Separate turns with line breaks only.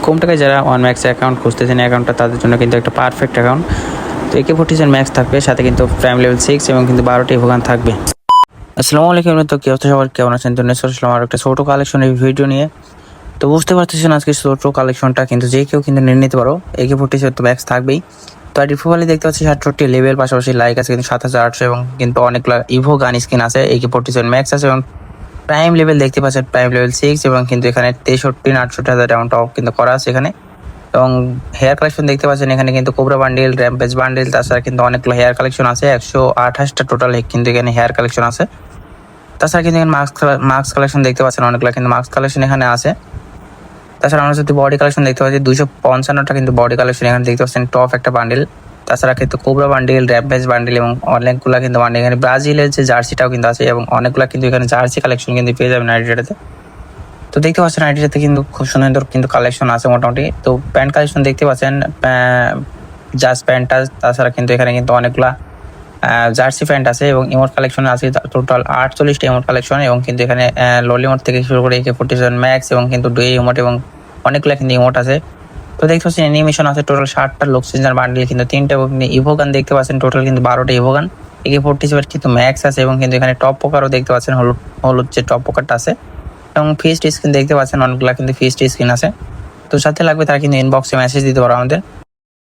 কম টাকায় যারা one max account খুঁজতেছেন, অ্যাকাউন্টটা তাদের জন্য কিন্তু একটা পারফেক্ট অ্যাকাউন্ট। তো AK47 ম্যাক্স থাকবে, সাথে কিন্তু প্রাইম লেভেল 6 এবং কিন্তু 12টি ইভোগান থাকবে। আসসালামু আলাইকুম। তো কি অবস্থা সবার, কেমন আছেন? তো নেক্সট আসলাম আর একটা ছোটো কালেকশনের ভিডিও নিয়ে। তো বুঝতে পারতেছেন আজকে ছোটো কালেকশনটা কিন্তু যে কেউ কিন্তু নিয়ে নিতে পারো। AK47 তো ম্যাক্স থাকবেই। তো আর প্রোফাইলে দেখতে পাচ্ছি 67টি লেভেল, পাশাপাশি লাইক আছে কিন্তু 7800 এবং কিন্তু অনেকগুলো ইভো গান স্কিন আছে। AK47 ম্যাক্স আছে এবং প্রাইম লেভেল দেখতে পাচ্ছেন প্রাইম লেভেল 6 এবং কিন্তু এখানে 63-68 হাজার ডাউন টপ কিন্তু করা আছে এখানে। এবং হেয়ার কালেকশন দেখতে পাচ্ছেন এখানে কিন্তু কোবরা বান্ডিল, র্যাম্পেজ বান্ডিল, তাছাড়া কিন্তু অনেকগুলো হেয়ার কালেকশন আছে। 128টা টোটাল কিন্তু এখানে হেয়ার কালেকশন আছে। তাছাড়া কিন্তু এখানে মাস্ক কালেকশন দেখতে পাচ্ছেন অনেকগুলো কিন্তু মাস্ক কালেকশন এখানে আছে। তাছাড়া আমরা যদি বডি কালেকশন দেখতে পাচ্ছি 255টা কিন্তু বডি কালেকশন এখানে দেখতে পাচ্ছেন, টপ একটা বান্ডিল। তাছাড়া কিন্তু কোবরা বান্ডিল, র্যাম্পেজ বান্ডিল এবং অনেকগুলো কিন্তু বান্ডিল। এখানে ব্রাজিলের যে জার্সিটাও কিন্তু আছে এবং অনেকগুলো কিন্তু এখানে জার্সি কালেকশন কিন্তু পেয়ে যাবেন আইডিটাতে। তো দেখতে পাচ্ছেন আইডিটাতে কিন্তু খুব সুন্দর কিন্তু কালেকশন আছে মোটামুটি। তো প্যান্ট কালেকশন দেখতে পাচ্ছেন, জাস্ট প্যান্টটা। তাছাড়া কিন্তু এখানে কিন্তু অনেকগুলা জার্সি প্যান্ট আছে এবং ইমোট কালেকশন আছে টোটাল 48টা ইমোট কালেকশন। এবং কিন্তু এখানে ললিমোট থেকে শুরু করে AK47 ম্যাক্স এবং কিন্তু ডুয়ে ইমোট এবং অনেকগুলো কিন্তু ইমোট আছে। তো দেখতে পাচ্ছেন অ্যানিমেশন আছে টোটাল 60টা লোক সিজনার বান্ডিল কিন্তু 3টা এবং ইভোগান দেখতে পাচ্ছেন টোটাল কিন্তু 12টা ইভোগান। AK47 কিন্তু ম্যাক্স আছে এবং কিন্তু এখানে টপ পোকারও দেখতে পাচ্ছেন, হলুদ হলুদ যে টপ পোকারটা আছে। এবং ফিস্ট স্ক্রিন দেখতে পাচ্ছেন অনেকগুলো কিন্তু ফিস্ট স্ক্রিন আছে। তো সাথে লাগবে তারা কিন্তু ইনবক্সে মেসেজ দিতে পারো আমাদের।